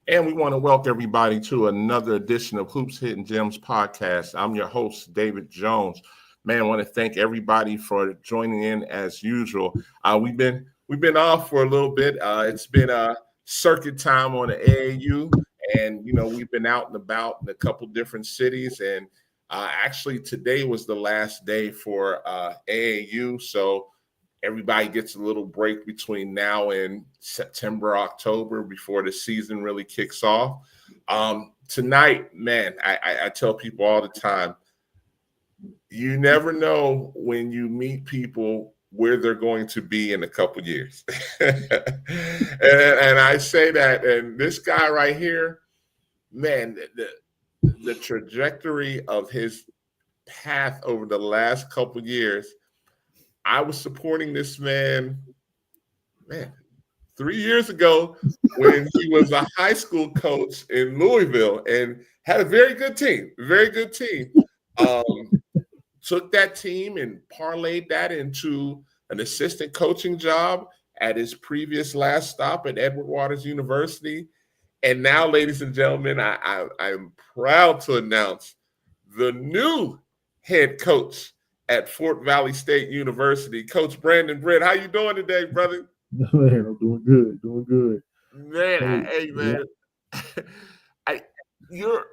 And we want to welcome everybody to another edition of Hoops Hidden Gems podcast. I'm your host, David Jones. Man, I want to thank everybody for joining in as usual. We've been off for a little bit. It's been a circuit time on the AAU, and we've been out and about in a couple different cities. And actually, today was the last day for AAU, so everybody gets a little break between now and September, October before the season really kicks off. Tonight, man, I tell people all the time, you never know when you meet people where they're going to be in a couple years. and I say that, and this guy right here, man, the trajectory of his path over the last couple years, I was supporting this man 3 years ago when he was a high school coach in Louisville and had a very good team. Took that team and parlayed that into an assistant coaching job at his previous last stop at Edward Waters University. And now, ladies and gentlemen, I'm proud to announce the new head coach at Fort Valley State University, Coach Brandon Britt. How you doing today, brother? Man, I'm doing good. Man, hey man,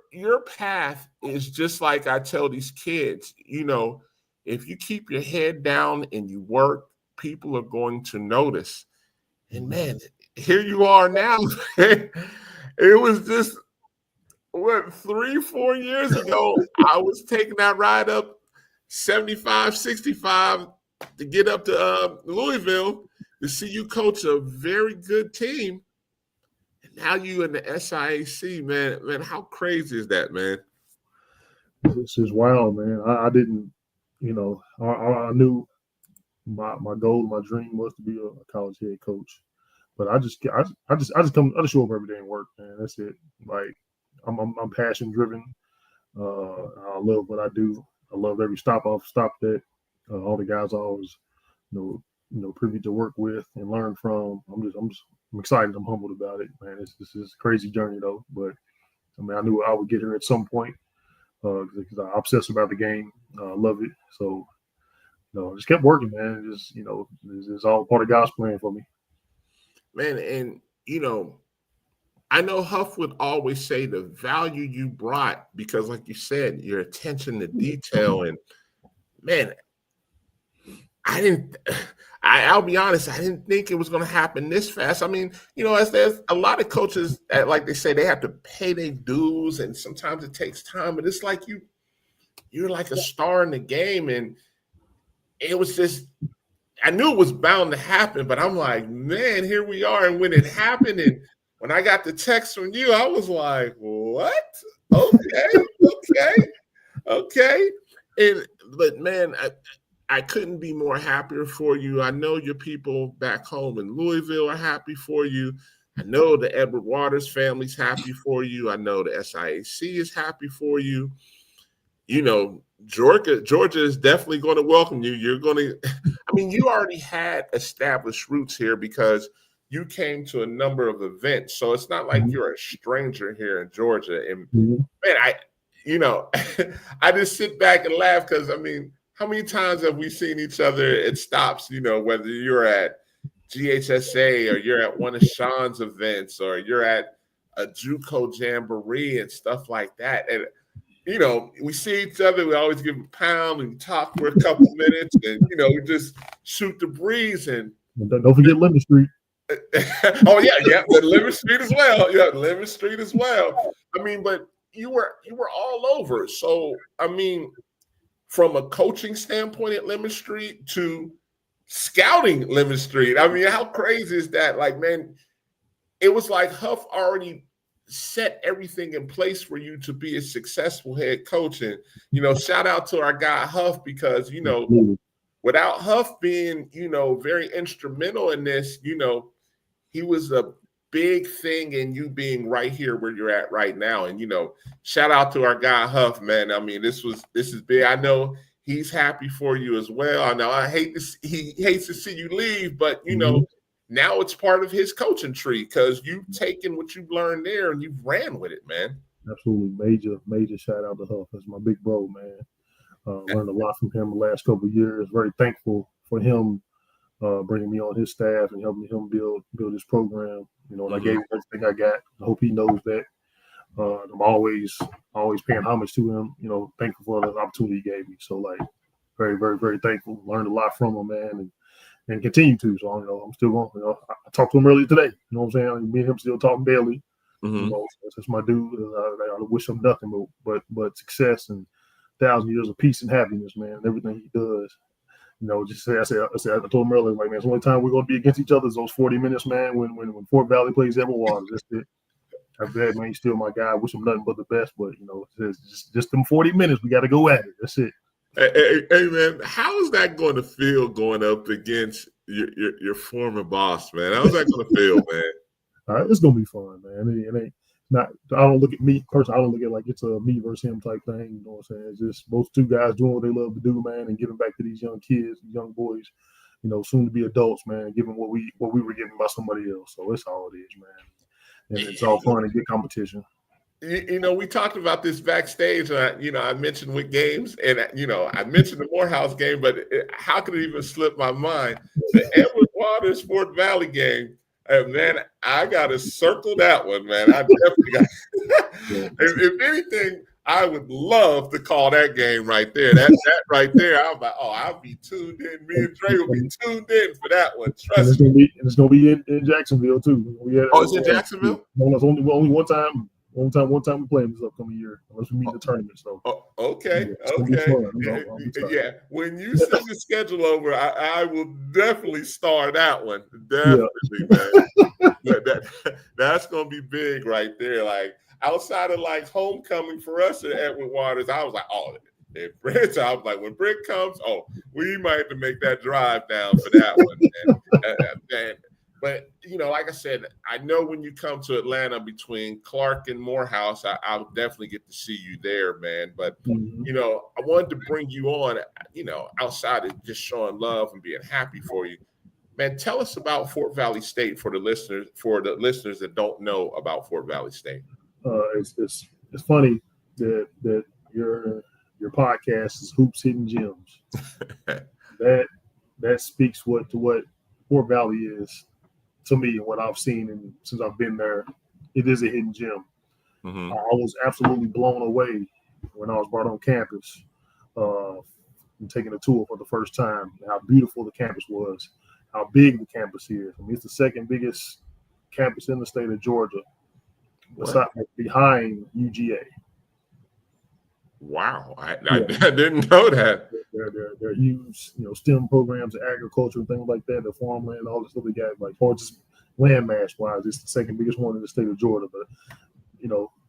your path is just like I tell these kids. If you keep your head down and you work, people are going to notice. And man, here you are now. It was just 3-4 years ago. I was taking that ride up 75, 65 to get up to Louisville to see you coach a very good team. And now you in the SIAC, man, how crazy is that, man? This is wild, man. I didn't, I knew my goal, my dream was to be a college head coach, but I just show up every day and work, man. That's it. Like I'm passion driven. I love what I do. I love every stop I've stopped at. All the guys I always, privy to work with and learn from. I'm excited. I'm humbled about it, man. This is a crazy journey though. But I mean, I knew I would get here at some point because I obsess about the game. Love it. So, just kept working, man. It's all part of God's plan for me. Man, and I know Huff would always say the value you brought because, like you said, your attention to detail. And man, I'll be honest, I didn't think it was going to happen this fast. I mean, as there's a lot of coaches that, like they say, they have to pay their dues, and sometimes it takes time. But it's like you're like a star in the game, and it was just, I knew it was bound to happen, but I'm like, man, here we are. And when it happened, and when I got the text from you, I was like, what? Okay. But man, I couldn't be more happier for you. I know your people back home in Louisville are happy for you. I know the Edward Waters family's happy for you. I know the SIAC is happy for you. Georgia is definitely going to welcome you. You're going to, you already had established roots here because you came to a number of events. So it's not like you're a stranger here in Georgia. And man, I just sit back and laugh because, how many times have we seen each other at stops, whether you're at GHSA or you're at one of Sean's events or you're at a JUCO Jamboree and stuff like that. And, we see each other, we always give a pound and talk for a couple minutes and, we just shoot the breeze. And don't forget Lemon Street. Oh, yeah, the Lemon Street as well. Yeah, Lemon Street as well. But you were all over. So, from a coaching standpoint at Lemon Street to scouting Lemon Street, how crazy is that? Like, man, it was like Huff already set everything in place for you to be a successful head coach. And, shout out to our guy Huff, because, without Huff being, very instrumental in this, he was a big thing in you being right here where you're at right now. And, shout out to our guy Huff, man. I mean, this is big. I know he's happy for you as well. I know he hates to see you leave, but, now it's part of his coaching tree, because you've taken what you've learned there and you've ran with it, man. Absolutely. Major shout out to Huff. That's my big bro, man. Learned a lot from him the last couple of years. Very thankful for him bringing me on his staff and helping him build his program. And I gave him everything I got. I hope he knows that. I'm always paying homage to him. Thankful for the opportunity he gave me. So, like, very, very, very thankful. Learned a lot from him, man, and continue to. So, I'm still going. I talked to him earlier today. You know what I'm saying? Me and him still talking daily. That's my dude. I wish him nothing but success and 1,000 years of peace and happiness, man. Everything he does. I told him earlier, like, man, it's the only time we're going to be against each other is those 40 minutes, man, when Fort Valley plays Everwater. That's it. After that, man, he's still my guy. I wish him nothing but the best, but, it's just them 40 minutes. We got to go at it. That's it. Hey, man, how is that going to feel going up against your former boss, man? How's that going to feel, man? It's going to be fun, man. It ain't not. I don't look at me personally. I don't look at it like it's a me versus him type thing. You know what I'm saying? It's just both two guys doing what they love to do, man, and giving back to these young kids, young boys, soon to be adults, man, giving what we were given by somebody else. So it's all it is, man. And it's all fun and good competition. We talked about this backstage. I mentioned with games, and I mentioned the Morehouse game, but how could it even slip my mind? The Edward Waters Fort Valley game. Man, I gotta circle that one, man. I definitely got. If anything, I would love to call that game right there. That right there, I'm like, I'll be tuned in. Me and Dre will be tuned in for that one. Trust me. It's gonna be in Jacksonville too. It's in Jacksonville. No, it's only one time. One time we play this upcoming year, unless we meet in the tournament. So okay. Yeah. When you send the schedule over, I will definitely star that one. Definitely, man. That's gonna be big right there. Like, outside of like homecoming for us at Edward Waters, I was like, when Britt comes, we might have to make that drive down for that one. But, like I said, I know when you come to Atlanta between Clark and Morehouse, I'll definitely get to see you there, man. But, I wanted to bring you on, outside of just showing love and being happy for you. Man, tell us about Fort Valley State for the listeners that don't know about Fort Valley State. It's funny that your podcast is Hoops Hidden Gems. that speaks to what Fort Valley is. To me, and what I've seen, and since I've been there, it is a hidden gem. I was absolutely blown away when I was brought on campus and taking a tour for the first time. How beautiful the campus was, how big the campus is. I mean, it's the second biggest campus in the state of Georgia, behind UGA. Wow, I didn't know that. They're huge, STEM programs, agriculture, and things like that, the farmland, all this stuff they got. Like, or just land mass wise, it's the second biggest one in the state of Georgia. But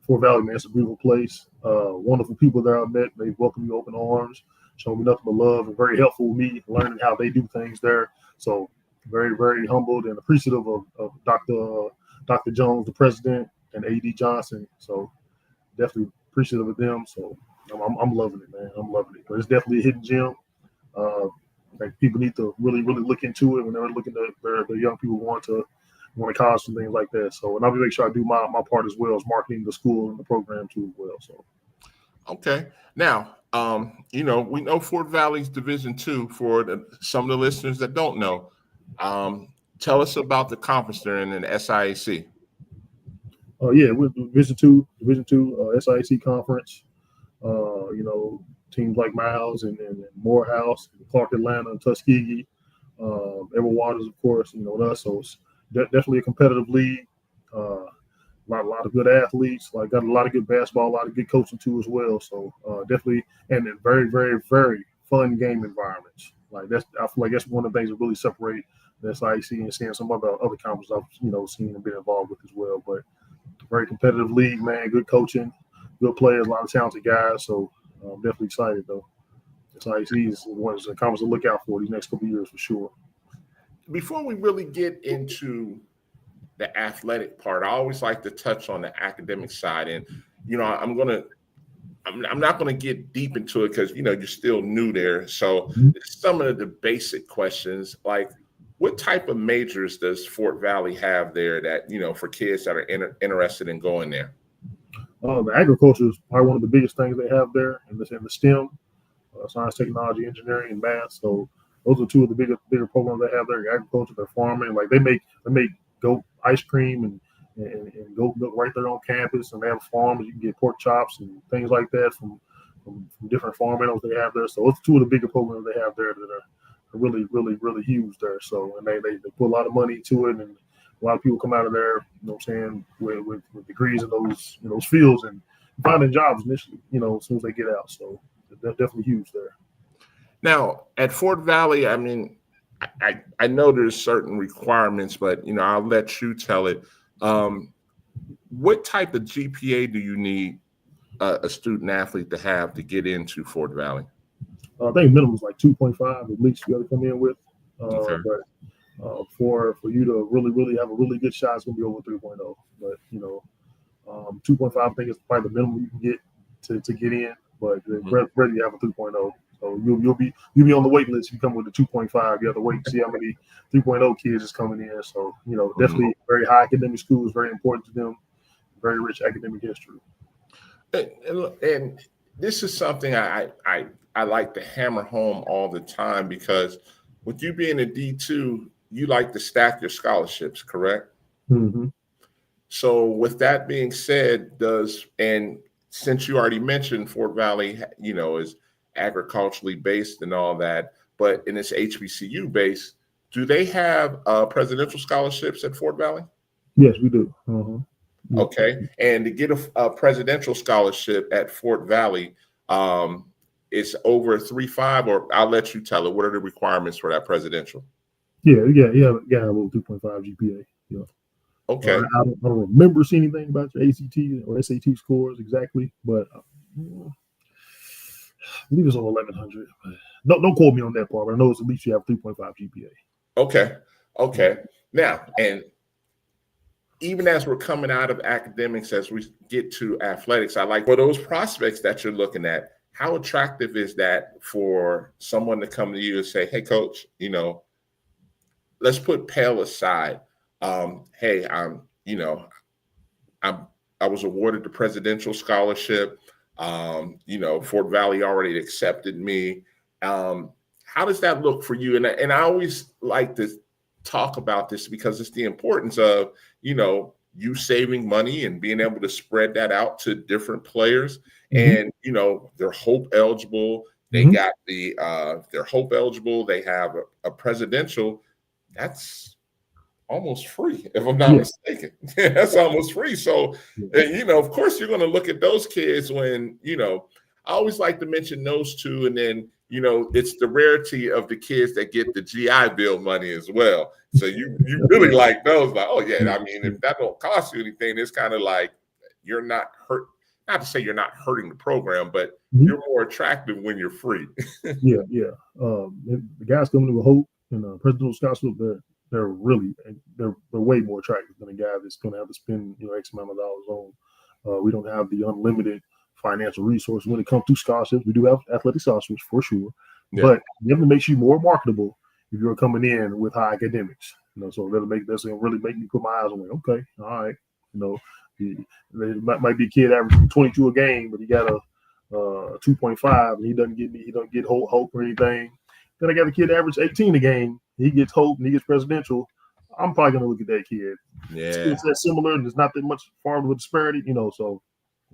Fort Valley, man, it's a beautiful place. Wonderful people there I met. They welcomed me open arms, showed me nothing but love, and very helpful with me learning how they do things there. So very, very humbled and appreciative of Dr. Jones, the president, and AD Johnson. So definitely appreciative of them. So I'm loving it, man. I'm loving it. But it's definitely a hidden gem. Like, people need to really, really look into it when they're looking at the young people want to college and things like that. So, and I'll make sure I do my part as well as marketing the school and the program too as well. So, okay. Now, we know Fort Valley's Division II for some of the listeners that don't know. Tell us about the conference they're in the SIAC. We're Division II SIAC conference. Teams like Miles and Morehouse, Clark Atlanta, and Tuskegee, Edward Waters, of course, us. So it's definitely a competitive league. A lot of good athletes. Like, got a lot of good basketball, a lot of good coaching too as well. So definitely, and very, very, very fun game environments. Like, I feel like that's one of the things that really separate SIC and seeing some other conferences I've seen and been involved with as well. But very competitive league, man. Good coaching, good players, a lot of talented guys. So I'm definitely excited though. SIC is one of the conference to look out for these next couple of years for sure. Before we really get into the athletic part, I always like to touch on the academic side, and I'm not going to get deep into it because you're still new there. So some of the basic questions, like what type of majors does Fort Valley have there that for kids that are interested in going there? The agriculture is probably one of the biggest things they have there, in the STEM, science, technology, engineering, and math. So those are two of the bigger programs they have there. Agriculture, they're farming, like they make goat ice cream and goat milk right there on campus, and they have farms. You can get pork chops and things like that from different farm animals they have there. So those are two of the bigger programs they have there that are really, really, really huge there. So and they put a lot of money to it, and a lot of people come out of there, with degrees in those fields and finding jobs initially, as soon as they get out. So they're definitely huge there. Now at Fort Valley, I mean, I know there's certain requirements, but I'll let you tell it. What type of GPA do you need a student athlete to have to get into Fort Valley? I think minimum is like 2.5 at least you got to come in with. Okay. But for you to really have a really good shot, it's gonna be over 3.0. But 2.5 I think is probably the minimum you can get to get in. But ready to have a 3.0. So you'll be on the wait list. If you come with a 2.5, you have to wait and see how many 3.0 kids is coming in. So definitely very high academic school is very important to them. Very rich academic history. And this is something I like to hammer home all the time, because with you being a D2, you like to stack your scholarships, correct? Mm-hmm. So with that being said, and since you already mentioned Fort Valley, is agriculturally based and all that, but in its HBCU base, do they have presidential scholarships at Fort Valley? Yes, we do. Uh-huh. Okay, and to get a presidential scholarship at Fort Valley, it's over 3.5, or I'll let you tell it. What are the requirements for that presidential? Yeah, a little 2.5 GPA. Yeah. Okay. I don't remember seeing anything about your ACT or SAT scores exactly, but I believe it's over 1,100. Don't quote me on that part, but I know it's at least you have 3.5 GPA. Okay. Now, and even as we're coming out of academics, as we get to athletics, I like for those prospects that you're looking at, how attractive is that for someone to come to you and say, hey, coach, let's put Pell aside. Hey, I was awarded the presidential scholarship. Fort Valley already accepted me. How does that look for you? And I always like to talk about this because it's the importance of, you saving money and being able to spread that out to different players. And, they're Hope eligible. They got they're Hope eligible. They have a presidential. That's almost free, if I'm not mistaken. That's almost free. So, of course, you're going to look at those kids when, I always like to mention those two. And then, it's the rarity of the kids that get the GI Bill money as well. So you really like those, like, oh, yeah, I mean, if that don't cost you anything, it's kind of like you're not hurt. Not to say you're not hurting the program, but you're more attractive when you're free. Yeah. The guys coming in with Hope and presidential scholarship, they're way more attractive than a guy that's going to have to spend X amount of dollars on. We don't have the unlimited financial resources when it comes to scholarships. We do have athletic scholarships for sure, but it definitely makes you more marketable if you're coming in with high academics. So that's gonna really make me put my eyes on it. Okay, all right, there might be a kid averaging 22 a game, but he got a 2.5 and he doesn't get Hope or anything. Then I got a kid average 18 a game. He gets Hope and he gets presidential. I'm probably gonna look at that kid. Yeah, it's that similar and there's not that much far of a disparity, So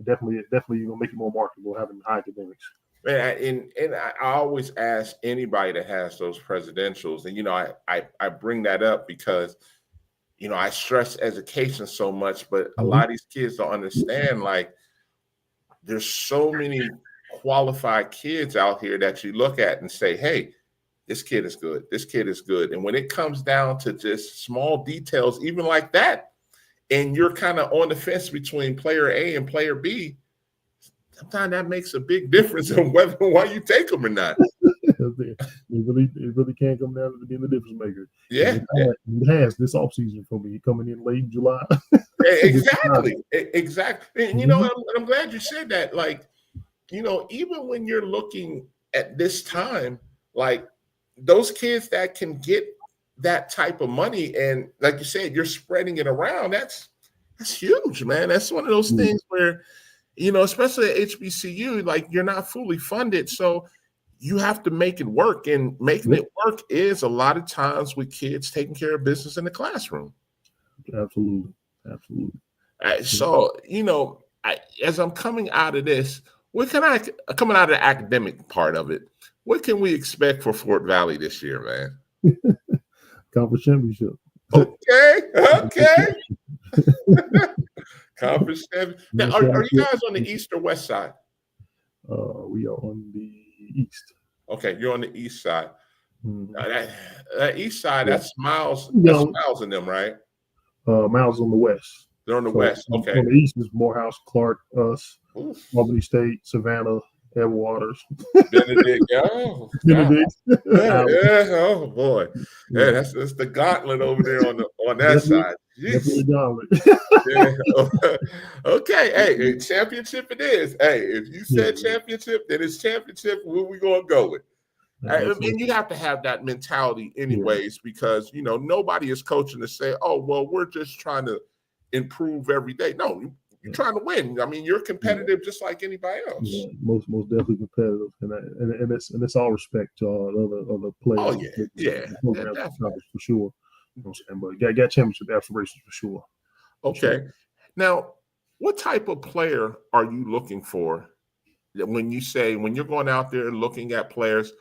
definitely gonna make it more marketable having high academics. And I always ask anybody that has those presidentials, and I bring that up because I stress education so much, but a lot of these kids don't understand, like, there's so many qualified kids out here that you look at and say, hey, this kid is good. This kid is good. And when it comes down to just small details, even like that, and you're kind of on the fence between player A and player B, sometimes that makes a big difference in why you take them or not. it really can come down to being the difference maker. Yeah. It has this offseason for me coming in late July. Exactly. And, I'm glad you said that. Like, even when you're looking at this time, like those kids that can get that type of money, and like you said, you're spreading it around, that's huge, man. That's one of those things where, especially at HBCU, like you're not fully funded. So you have to make it work. And making it work is a lot of times with kids taking care of business in the classroom. Absolutely. So, as I'm coming out of this, coming out of the academic part of it, what can we expect for Fort Valley this year, man? Conference championship. Okay. Conference championship. Now, are you guys on the east or west side? We are on the east. Okay, you're on the east side. Mm-hmm. That east side, that's Miles. That's Miles in them, right? Miles on the west. They're on the west. Okay. On the east is Morehouse, Clark, us, Albany State, Savannah, Edward Waters. Benedict. Oh, Benedict. Oh boy. Yeah, that's the gauntlet over there on that side. Definitely gauntlet. Okay. Hey, championship it is. Hey, if you said championship, then it's championship. Where we gonna go with? And you have to have that mentality anyways, because nobody is coaching to say, oh, well, we're just trying to improve every day. No, you're trying to win. I mean, you're competitive just like anybody else. Yeah, most definitely competitive, and it's all respect to other players. Oh yeah, for sure. But got championship aspirations for sure. Okay, now what type of player are you looking for when you're going out there looking at players?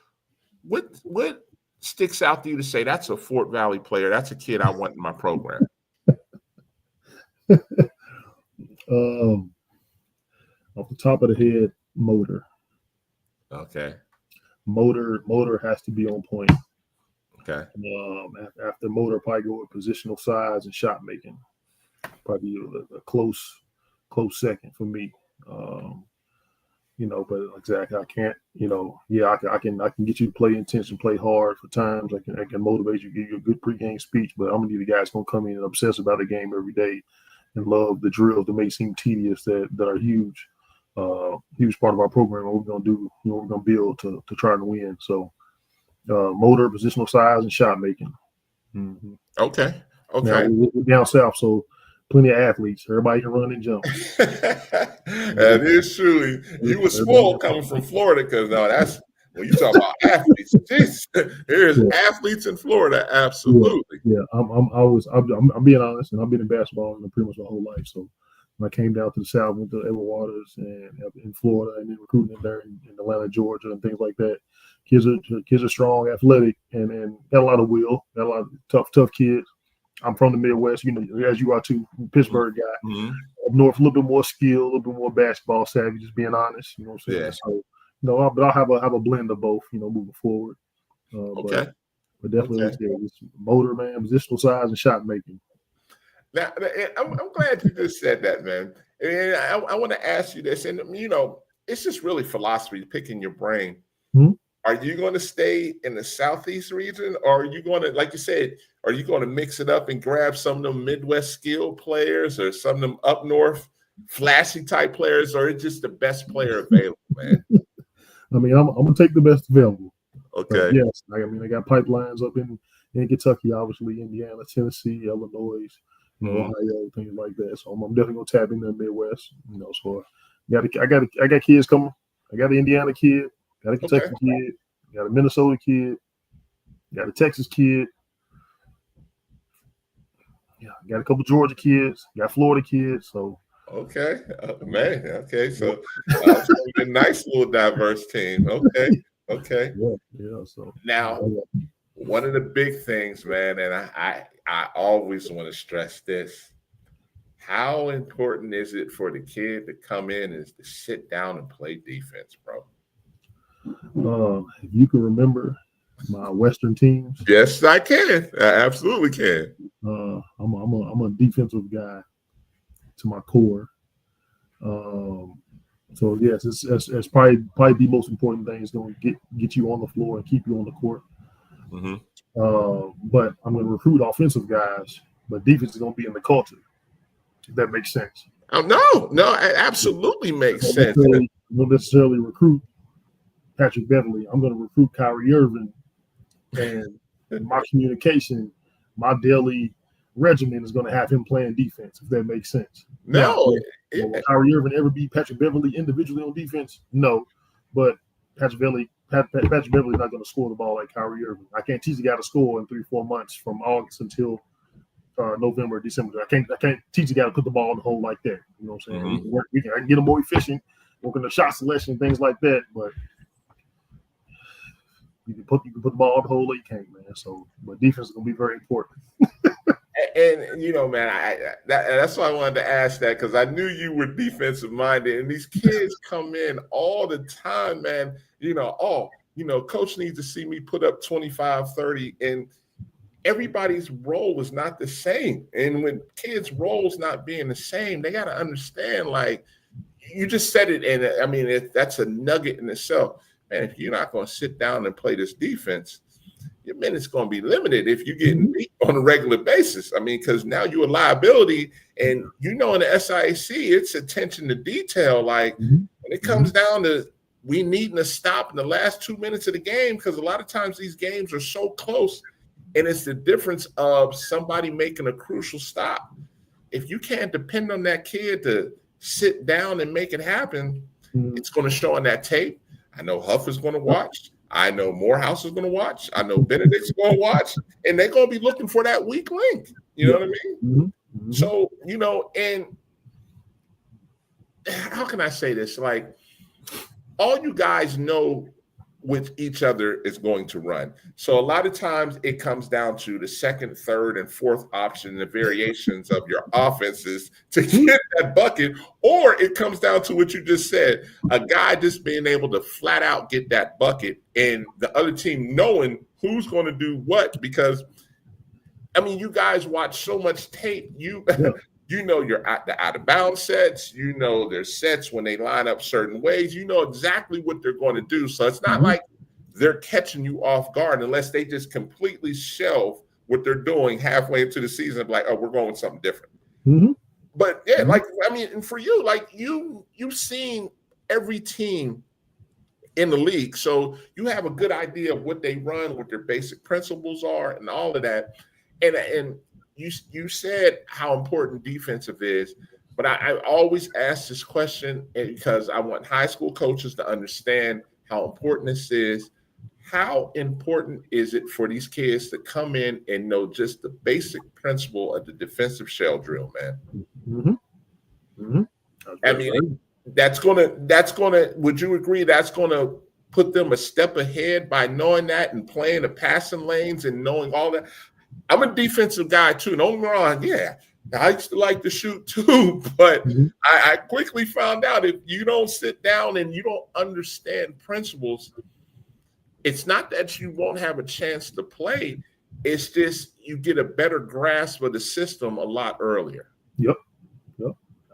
What sticks out to you to say that's a Fort Valley player? That's a kid I want in my program. Off the top of the head, motor. Okay. Motor has to be on point. Okay. After motor, probably go with positional size and shot making. Probably a close second for me. But exactly, I can't. I can get you to play intense and play hard for times. I can motivate you, give you a good pregame speech. But I'm gonna need the guys gonna come in and obsess about the game every day, and love the drills that may seem tedious that are huge part of our program. What we're gonna do, we're gonna build to try to win. So, motor, positional size, and shot making. Mm-hmm. Okay. Now, we're down south, so plenty of athletes. Everybody can run and jump. That is true. You were spoiled coming from Florida, because that's when you talk about athletes. There's athletes in Florida, absolutely. Yeah. I'm being honest, and I've been in basketball pretty much my whole life. So when I came down to the South, went to Edward Waters and in Florida, and then recruiting there in Atlanta, Georgia, and things like that. Kids are strong, athletic, and got a lot of will. Got a lot of tough kids. I'm from the Midwest, as you are too, Pittsburgh guy. Mm-hmm. Up north, a little bit more skill, a little bit more basketball savvy, just being honest. You know what I'm saying? Yeah. So, but I'll have a blend of both, moving forward. Okay. But definitely, it's motor, man, positional size, and shot making. Now, I'm glad you just said that, man. And I want to ask you this, and it's just really philosophy, picking your brain. Mm-hmm. Are you going to stay in the Southeast region, or are you going to, like you said, are you going to mix it up and grab some of them Midwest skill players, or some of them up north flashy type players, or is just the best player available, man? I mean, I'm going to take the best available. Okay. Yes. I got pipelines up in Kentucky, obviously, Indiana, Tennessee, Illinois, Ohio, things like that. So I'm definitely going to tap into the Midwest. So I got kids coming. I got an Indiana kid. Got a Kentucky kid, got a Minnesota kid, got a Texas kid. Yeah, got a couple Georgia kids, got Florida kids. So okay, man. Okay, so it's a nice little diverse team. Okay. Yeah. So now, one of the big things, man, and I always want to stress this: how important is it for the kid to come in and to sit down and play defense, bro? If you can remember my Western teams. Yes, I can. I absolutely can. I'm a defensive guy to my core. So yes, it's probably the most important thing is going to get you on the floor and keep you on the court. Mm-hmm. But I'm going to recruit offensive guys, but defense is going to be in the culture. If that makes sense. Oh, no, it absolutely makes sense. I won't necessarily recruit Patrick Beverly. I'm going to recruit Kyrie Irving, and my communication, my daily regimen is going to have him playing defense. If that makes sense. No, will Kyrie Irving ever be Patrick Beverly individually on defense? No, but Patrick Beverly is not going to score the ball like Kyrie Irving. I can't teach a guy to score in 3-4 months from August until November, December. I can't teach a guy to put the ball in the hole like that. You know what I'm saying? Mm-hmm. I can get him more efficient, working the shot selection, things like that. But you can put the ball in the hole, or you can't, man. So, but defense is going to be very important. And man, that's why I wanted to ask that, because I knew you were defensive minded, and these kids come in all the time, man. Coach needs to see me put up 25, 30, and everybody's role is not the same. And when kids' roles not being the same, they got to understand, like you just said it, and I mean, that's a nugget in itself. Man, if you're not going to sit down and play this defense, your minutes going to be limited if you're getting beat on a regular basis. I mean, because now you're a liability, and in the SIAC, it's attention to detail. Like when it comes down to we needing to stop in the last 2 minutes of the game, because a lot of times these games are so close, and it's the difference of somebody making a crucial stop. If you can't depend on that kid to sit down and make it happen, it's going to show on that tape. I know Huff is going to watch. I know Morehouse is going to watch. I know Benedict's going to watch. And they're going to be looking for that weak link. You know what I mean? Mm-hmm. So, and how can I say this? Like, all you guys know with each other is going to run. So a lot of times it comes down to the second, third, and fourth option, the variations of your offenses to get that bucket, or it comes down to what you just said, a guy just being able to flat out get that bucket and the other team knowing who's going to do what, because, I mean, you guys watch so much tape. You know your out of bounds sets. You know their sets when they line up certain ways. You know exactly what they're going to do. So it's not like they're catching you off guard unless they just completely shelve what they're doing halfway into the season. Like, oh, we're going with something different. Mm-hmm. But yeah, like, I mean, and for you, like you've seen every team in the league, so you have a good idea of what they run, what their basic principles are, and all of that. And you said how important defensive is, but I always ask this question because I want high school coaches to understand how important this is. How important is it for these kids to come in and know just the basic principle of the defensive shell drill, man? Mm-hmm. Mm-hmm. I mean, that's gonna. Would you agree that's gonna put them a step ahead by knowing that and playing the passing lanes and knowing all that? I'm a defensive guy too. Don't get me wrong. Yeah, I used to like to shoot too, but I quickly found out if you don't sit down and you don't understand principles, it's not that you won't have a chance to play. It's just you get a better grasp of the system a lot earlier. Yep,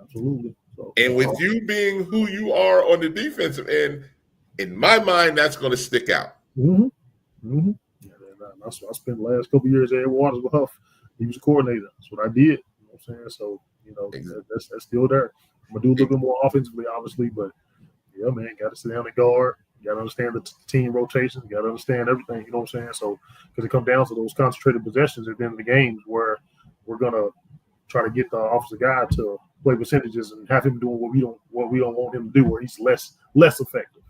absolutely. So, and with you being who you are on the defensive end, in my mind, that's going to stick out. Mm-hmm. Mm-hmm. I spent the last couple of years at Waters with Huff. He was a coordinator. That's what I did. You know what I'm saying? So, that's still there. I'm going to do a little bit more offensively, obviously, but yeah, man, got to sit down and guard. You got to understand the team rotations. You got to understand everything. You know what I'm saying? So, because it comes down to those concentrated possessions at the end of the games where we're going to try to get the offensive guy to play percentages and have him doing what we don't want him to do, where he's less effective,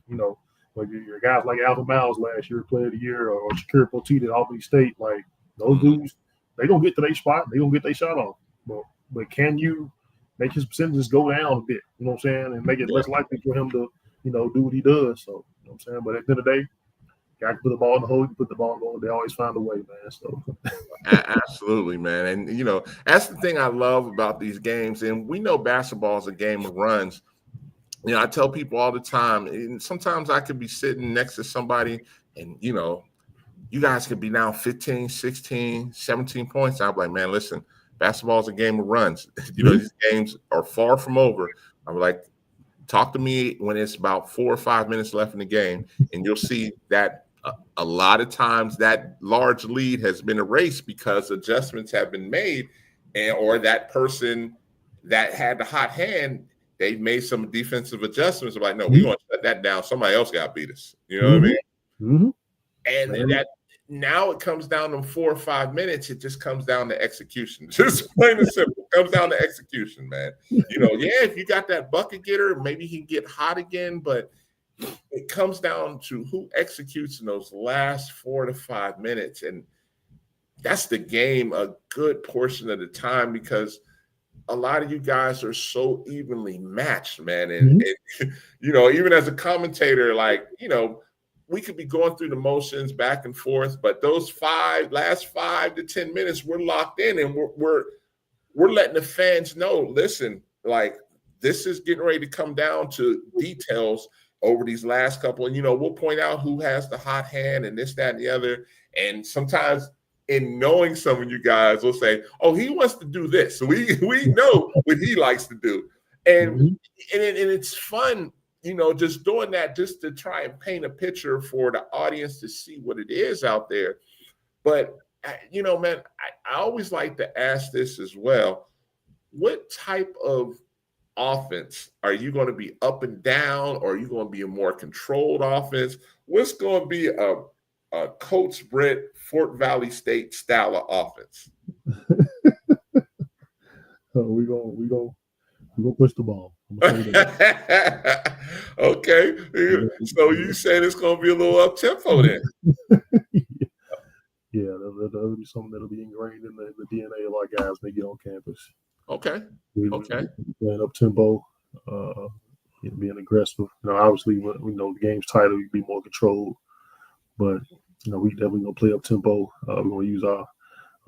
Like your guys like Alvin Miles last year, Player of the Year, or Shakir Poteet at Albany State, like those dudes, they gonna get to their spot, they gonna get their shot off. But can you make his percentages go down a bit? You know what I'm saying, and make it less likely for him to, do what he does. So you know what I'm saying. But at the end of the day, guy can put the ball in the hole, you put the ball in the hole. They always find a way, man. So absolutely, man. And that's the thing I love about these games. And we know basketball is a game of runs. I tell people all the time, and sometimes I could be sitting next to somebody and, you you guys could be now 15, 16, 17 points. I'm like, man, listen, basketball is a game of runs. These games are far from over. I'm like, talk to me when it's about 4 or 5 minutes left in the game, and you'll see that a lot of times that large lead has been erased because adjustments have been made, or that person that had the hot hand, they made some defensive adjustments. Like, no, we're going to shut that down. Somebody else got to beat us. You know what I mean? Mm-hmm. And that now it comes down to 4 or 5 minutes. It just comes down to execution. Just plain and simple. It comes down to execution, man. If you got that bucket getter, maybe he can get hot again, but it comes down to who executes in those last 4 to 5 minutes. And that's the game a good portion of the time, because a lot of you guys are so evenly matched, man. And even as a commentator, we could be going through the motions back and forth, but those last 5 to 10 minutes, we're locked in, and we're letting the fans know, listen, like, this is getting ready to come down to details over these last couple. And, we'll point out who has the hot hand and this, that, and the other. And sometimes in knowing some of you guys, we'll say, oh, he wants to do this. So we know what he likes to do. And it's fun, just doing that, just to try and paint a picture for the audience to see what it is out there. But, man, I always like to ask this as well. What type of offense are you going to be up and down, or are you going to be a more controlled offense? What's going to be a Coach Britt Fort Valley State style of offense? We go push the ball. Okay, so you said it's going to be a little up tempo then. Yeah, that'll be something that'll be ingrained in the DNA of our guys when they get on campus. Okay. Playing up tempo, being aggressive. Obviously, when the game's tighter, we be more controlled. But we definitely gonna play up tempo. We're gonna use our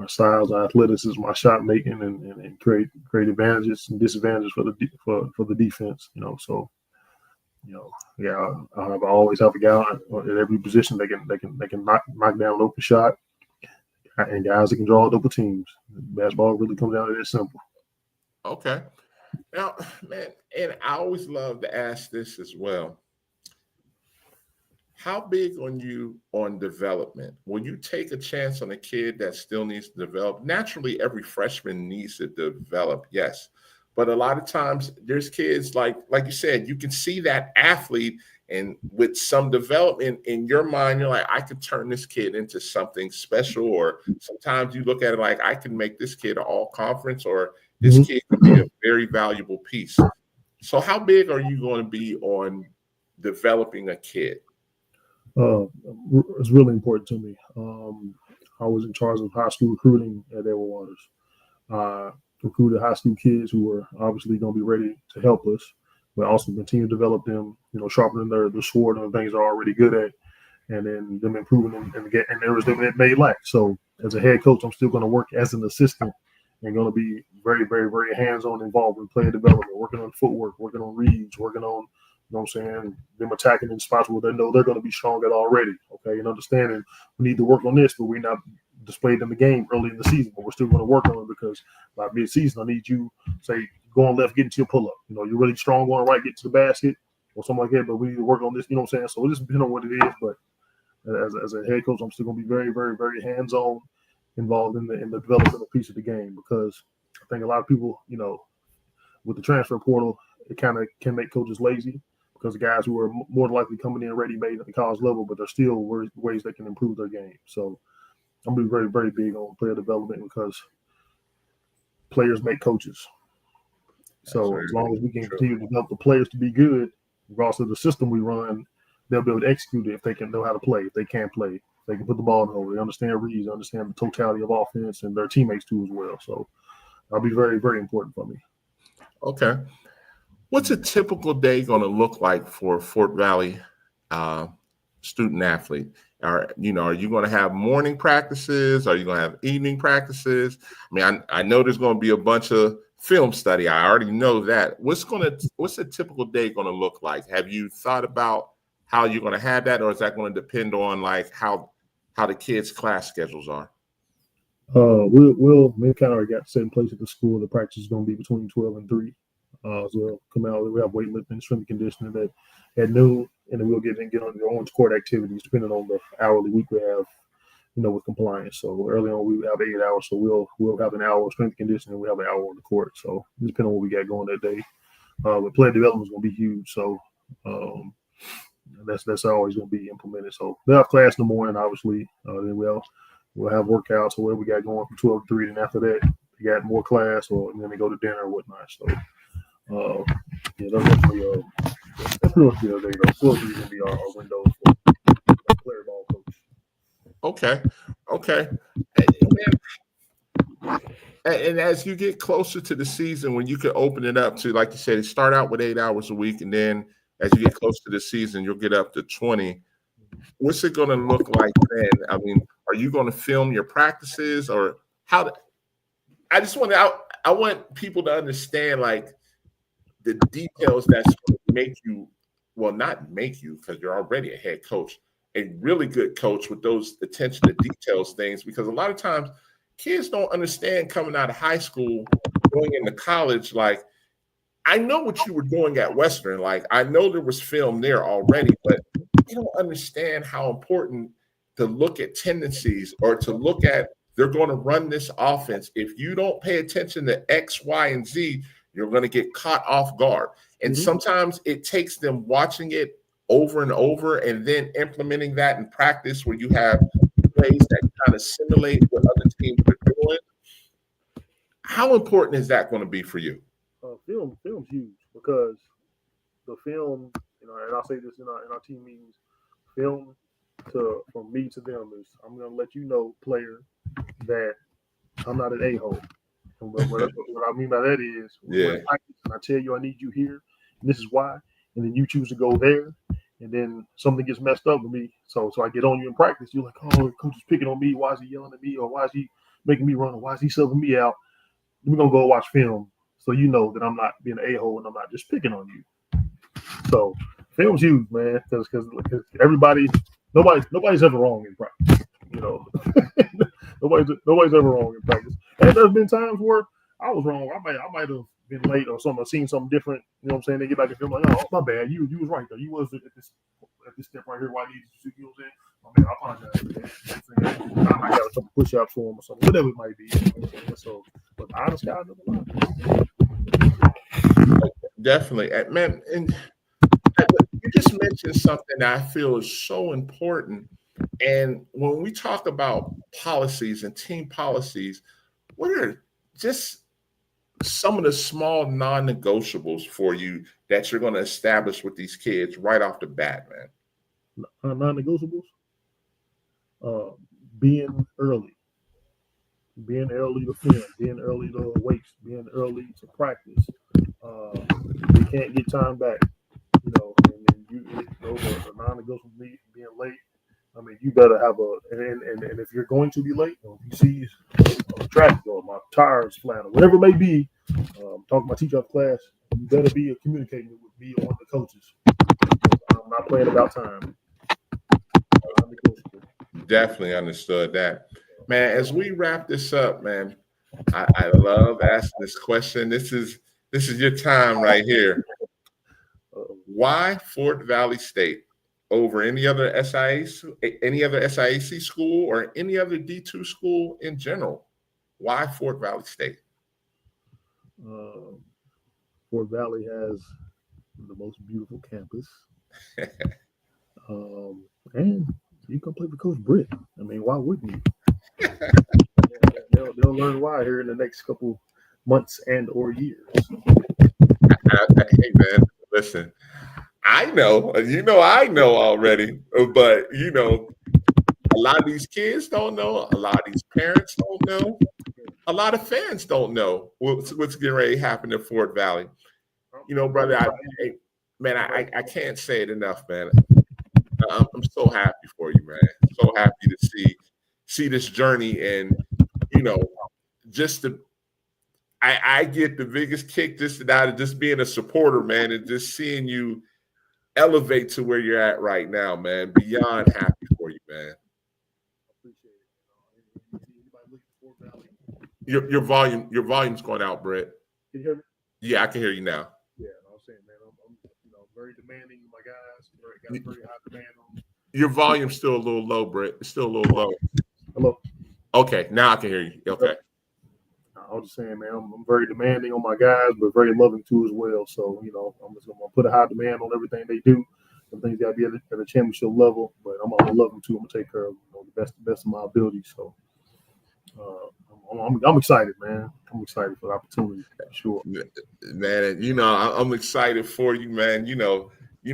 size, our athleticism, our shot making, and create advantages and disadvantages for the defense. I always have a guy at every position that can knock down an open shot, and guys that can draw double teams. Basketball really comes down to that simple. Okay. Now, man, and I always love to ask this as well. How big on development? When you take a chance on a kid that still needs to develop, naturally every freshman needs to develop, yes. But a lot of times there's kids like you said, you can see that athlete, and with some development in your mind, you're like, I could turn this kid into something special. Or sometimes you look at it like, I can make this kid an all conference, or this kid could be a very valuable piece. So how big are you going to be on developing a kid? It's really important to me. I was in charge of high school recruiting at Edward Waters. Recruited high school kids who were obviously going to be ready to help us, but also continue to develop them, sharpening their sword and the things they're already good at, and then them improving them and areas that may lack. So as a head coach, I'm still going to work as an assistant and going to be very, very, very hands-on involved in player development, working on footwork, working on reads, working on, them attacking in spots where they know they're going to be strong at already, okay, and understanding we need to work on this, but we're not displayed in the game early in the season, but we're still going to work on it, because by mid-season, I need you, say, going left, getting to your pull-up. You're really strong going right, get to the basket or something like that, but we need to work on this, So it just depends on what it is, but as a head coach, I'm still going to be very, very, very hands-on involved in the development of piece of the game, because I think a lot of people, with the transfer portal, it kind of can make coaches lazy, because the guys who are more likely coming in ready-made at the college level, but there's still ways they can improve their game. So I'm going to be very, very big on player development, because players make coaches. So as long as we can continue to develop the players to be good, regardless of the system we run, they'll be able to execute it if they can know how to play, if they can play, if they can put the ball in the hole, they understand reads, understand the totality of offense, and their teammates too as well. So that'll be very, very important for me. Okay. What's a typical day going to look like for Fort Valley student athlete? Are you going to have morning practices? Are you going to have evening practices? I mean, I know there's going to be a bunch of film study. I already know that. What's a typical day going to look like? Have you thought about how you're going to have that, or is that going to depend on like how how the kids' class schedules are? We kind of already got set in place at the school. The practice is going to be between 12 and 3. So we'll come out. We have weightlifting, strength and conditioning at noon, and then we'll get on the court activities depending on the hourly week we have, with compliance. So early on we have 8 hours, so we'll have an hour of strength and conditioning. We have an hour on the court. So depending on what we got going that day, but player development is going to be huge. So that's always going to be implemented. So they'll have class in the morning, obviously. Then we'll have workouts or whatever we got going from 12 to 3. And after that, we got more class, and then they go to dinner or whatnot. So, that's definitely that's pretty much the day. 12 is going to be our window for player ball coach. Okay. And as you get closer to the season, when you can open it up to, like you said, start out with 8 hours a week, and then as you get close to the season, you'll get up to 20. What's it going to look like then? I mean, are you going to film your practices, or how? I just want I want people to understand, like, the details that's going to make you, well, not make you, because you're already a head coach, a really good coach with those attention to details things, because a lot of times kids don't understand coming out of high school, going into college. Like, I know what you were doing at Western. Like, I know there was film there already, but you don't understand how important to look at tendencies, or to look at, they're going to run this offense. If you don't pay attention to X, Y, and Z, you're going to get caught off guard. And sometimes it takes them watching it over and over and then implementing that in practice, where you have plays that kind of simulate what other teams are doing. How important is that going to be for you? Film's huge, because the film, and I'll say this in our team meetings, film from me to them is, I'm going to let you know, player, that I'm not an a-hole. And what I mean by that is, when I tell you I need you here, and this is why, and then you choose to go there, and then something gets messed up with me. So I get on you in practice. You're like, oh, coach is picking on me. Why is he yelling at me? Or why is he making me run? Or why is he subbing me out? We're going to go watch film, so you know that I'm not being an a-hole and I'm not just picking on you. So film's huge, man, because nobody's ever wrong in practice. Nobody's ever wrong in practice. And there's been times where I was wrong. I might have been late or something, or seen something different. You know what I'm saying? They get back and film like, oh, my bad. You was right though. You was at this step right here. Why you need to, you know what I'm saying? I apologize. I got some push-ups for him or something, whatever it might be. So, but honest guy, Definitely, man. And you just mentioned something that I feel is so important. And when we talk about policies and team policies, what are just some of the small non-negotiables for you that you're going to establish with these kids right off the bat, man? Non-negotiables? Being early to film, being early to weights, being early to practice. You can't get time back, and then those are non-negotiable. Being late. I mean, you better have and if you're going to be late, or if you see traffic or my tires flat or whatever it may be, talking to my teacher of class, you better be communicating with me or one of the coaches. I'm not playing about time. Definitely understood that. Man, as we wrap this up, man, I love asking this question. This is your time right here. Why Fort Valley State over any other SIAC school or any other D2 school in general? Why Fort Valley State? Fort Valley has the most beautiful campus. And you can play for Coach Britt. I mean, why wouldn't you? They'll learn why here in the next couple months and or years. Hey, man, listen. I know already, but a lot of these kids don't know. A lot of these parents don't know. A lot of fans don't know what's getting ready to happen in Fort Valley. Brother, I can't say it enough, man. I'm so happy for you, man. So happy to see this journey, and I get the biggest kick just out of just being a supporter, man, and just seeing you elevate to where you're at right now, man. Beyond happy for you, man. Your volume's going out, Brett. Can you hear me? Yeah, I can hear you now. Yeah, I was saying, man, I'm very demanding of my guys. Got a very high demand on them. Your volume's still a little low, Brett. It's still a little low. Hello. Okay, now I can hear you. Okay. I was just saying, man, I'm very demanding on my guys, but very loving too as well. So, I'm just gonna put a high demand on everything they do. Everything's got to be at a championship level, but I'm gonna love them too. I'm gonna take care of the best of my ability. So, I'm excited, man. I'm excited for the opportunity, for sure. Man, I'm excited for you, man.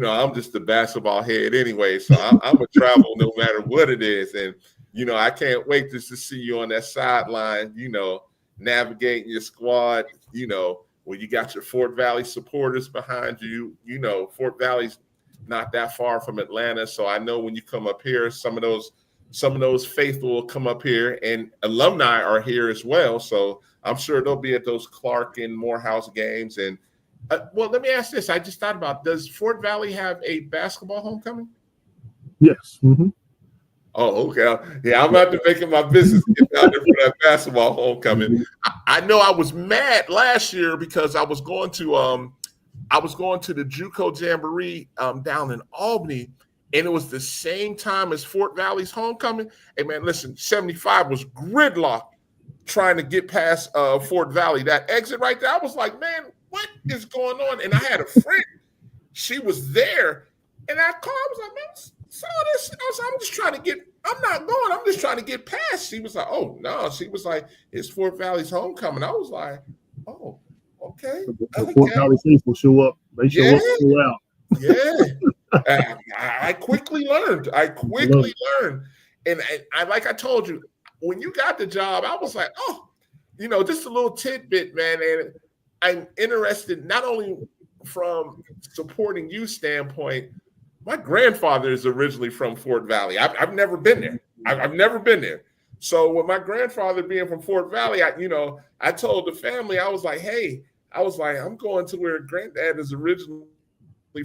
I'm just a basketball head anyway, so I'm gonna travel no matter what it is, and I can't wait just to see you on that sideline. Navigating your squad. When you got your Fort Valley supporters behind you. Fort Valley's not that far from Atlanta, so I know when you come up here, some of those faithful will come up here, and alumni are here as well. So I'm sure they'll be at those Clark and Morehouse games. And well, let me ask this: I just thought about, does Fort Valley have a basketball homecoming? Yes. Mm-hmm. Oh, okay. Yeah, I'm about to make it my business to get down there for that basketball homecoming. Mm-hmm. I know I was mad last year because I was going to the JUCO Jamboree down in Albany, and it was the same time as Fort Valley's homecoming. Hey, man, listen, 75 was gridlock trying to get past Fort Valley. That exit right there, I was like, man, what is going on? And I had a friend. She was there, and I called. I was like, man, so this. I'm just trying to get. I'm not going. I'm just trying to get past. She was like, oh no. She was like, it's Fort Valley's homecoming. I was like, oh, okay. Fort Valley faithful show up. They show up, show out. Yeah. I quickly learned. And I like I told you, when you got the job, I was like, oh, just a little tidbit, man. And I'm interested not only from supporting you standpoint. My grandfather is originally from Fort Valley. I've never been there. I've never been there. So with my grandfather being from Fort Valley, I told the family, I was like, hey, I'm going to where granddad is originally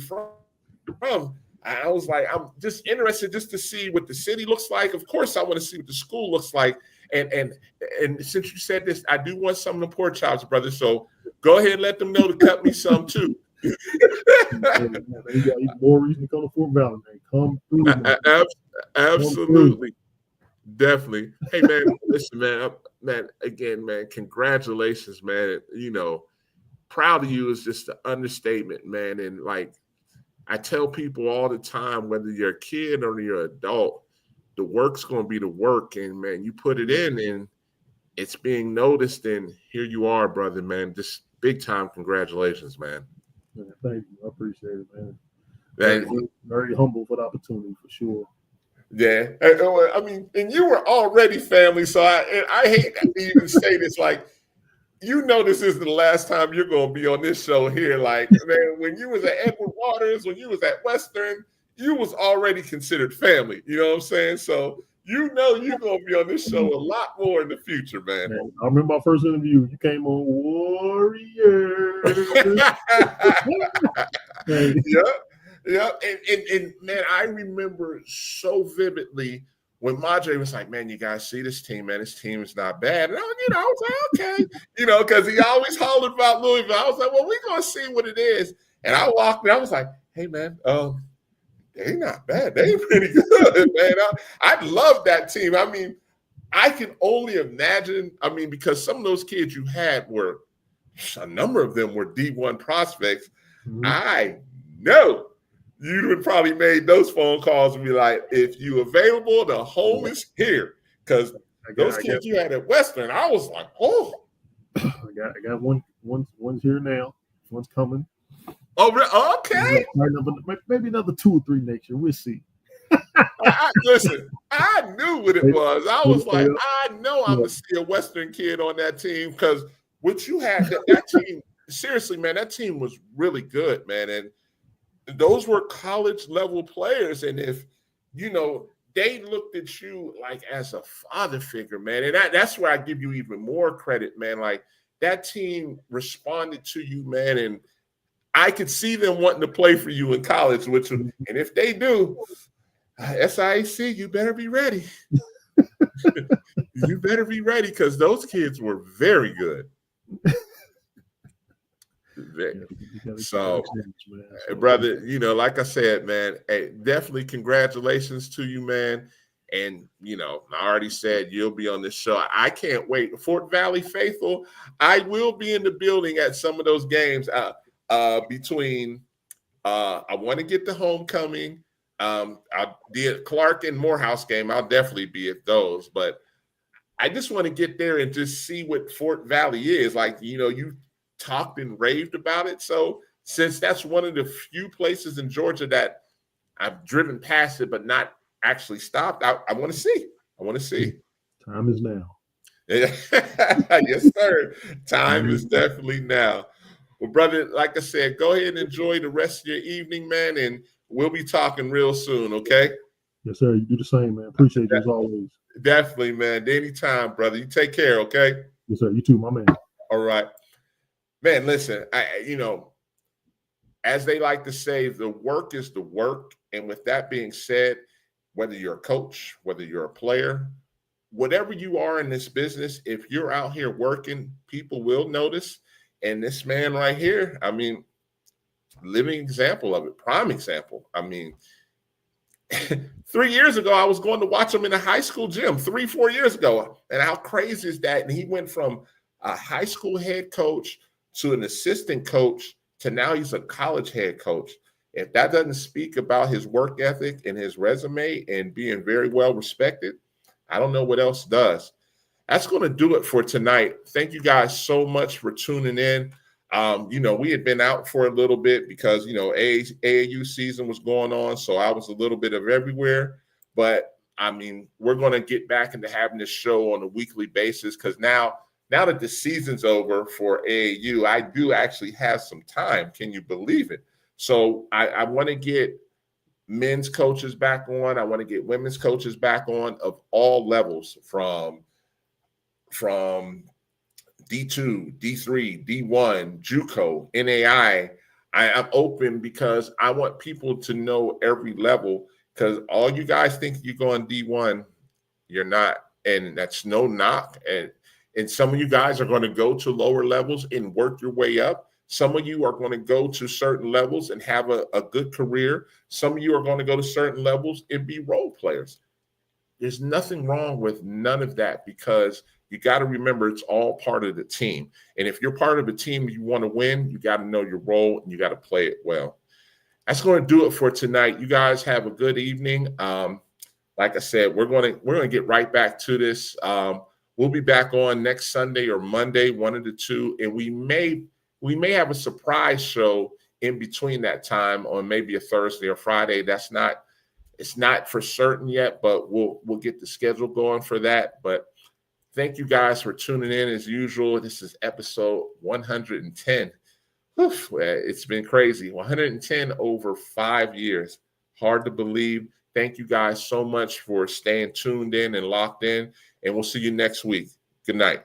from. I was like, I'm just interested just to see what the city looks like. Of course, I want to see what the school looks like. And since you said this, I do want some of the pork chops, brother. So go ahead and let them know to cut me some too. You got even more reason to come to Fort Valley, man. Come through. Man. Absolutely. Definitely. Hey, man, listen, man, again, man, congratulations, man. Proud of you is just an understatement, man. And like I tell people all the time, whether you're a kid or you're an adult, the work's going to be the work. And, man, you put it in and it's being noticed. And here you are, brother, man. Just big time congratulations, man. Man, thank you. I appreciate it, man. Very humble for the opportunity, for sure. Yeah. I mean, and you were already family, so I hate to even say this, like, this isn't the last time you're going to be on this show here. Like, man, when you was at Edward Waters, when you was at Western, you was already considered family. You know what I'm saying? So you're going to be on this show a lot more in the future, man. I remember my first interview. You came on Warriors. Yeah. And man, I remember so vividly when Madre was like, man, you guys see this team, man. This team is not bad. And I was like, okay. Because he always hollered about Louisville. I was like, well, we're going to see what it is. And I walked in. I was like, hey, man, they not bad. They pretty good, man. I love that team. I mean, I can only imagine. I mean, because some of those kids you had a number of them were D1 prospects. Mm-hmm. I know you would probably made those phone calls and be like, if you available, the home is here. Because those kids you had at Western, I was like, oh. I got one's here now. One's coming. Oh, okay. Maybe another 2 or 3 next year. We'll see. Listen, I knew what it was. I was like, I know I'm going to see a Western kid on that team because what you had, that team, seriously, man, that team was really good, man. And those were college level players. And if, they looked at you like as a father figure, man. And that's where I give you even more credit, man. Like that team responded to you, man. And I could see them wanting to play for you in college, and if they do, SIAC, you better be ready. You better be ready because those kids were very good. So, brother, you know, like I said, man, hey, definitely congratulations to you, man. And, you know, I already said you'll be on this show. I can't wait. Fort Valley Faithful, I will be in the building at some of those games between I want to get the homecoming. The Clark and Morehouse game, I'll definitely be at those. But I just want to get there and just see what Fort Valley is. Like, you know, you talked and raved about it. So since that's one of the few places in Georgia that I've driven past it but not actually stopped, I want to see. I want to see. Time is now. Yes, sir. Time is definitely now. Well, brother, like I said, go ahead and enjoy the rest of your evening, man, and we'll be talking real soon, okay? Yes, sir. You do the same, man. Appreciate you as always. Definitely, man. Anytime, brother. You take care, okay? Yes, sir. You too, my man. All right. Man, listen, you know, as they like to say, the work is the work. And with that being said, whether you're a coach, whether you're a player, whatever you are in this business, if you're out here working, people will notice. And this man right here, I mean, living example of it, prime example. I mean, 3 years ago, I was going to watch him in a high school gym 3-4 years ago. And how crazy is that? And he went from a high school head coach to an assistant coach to now he's a college head coach. If that doesn't speak about his work ethic and his resume and being very well respected, I don't know what else does. That's going to do it for tonight. Thank you guys so much for tuning in. You know, we had been out for a little bit because, you know, AAU season was going on. So I was a little bit of everywhere. But, I mean, we're going to get back into having this show on a weekly basis because now that the season's over for AAU, I do actually have some time. Can you believe it? So I want to get men's coaches back on. I want to get women's coaches back on of all levels from D2, D3, D1, JUCO, NAI. I'm open because I want people to know every level because all you guys think you're going D1, you're not. And that's no knock. And some of you guys are going to go to lower levels and work your way up. Some of you are going to go to certain levels and have a good career. Some of you are going to go to certain levels and be role players. There's nothing wrong with none of that because you got to remember it's all part of the team. And if you're part of a team you want to win, you got to know your role and you got to play it well. That's going to do it for tonight. You guys have a good evening. Like I said, we're going to get right back to this. We'll be back on next Sunday or Monday, one of the two, and we may have a surprise show in between that time on maybe a Thursday or Friday. It's not for certain yet, but we'll get the schedule going for that. But thank you guys for tuning in as usual. This is episode 110. Oof, it's been crazy. 110 over 5 years. Hard to believe. Thank you guys so much for staying tuned in and locked in. And we'll see you next week. Good night.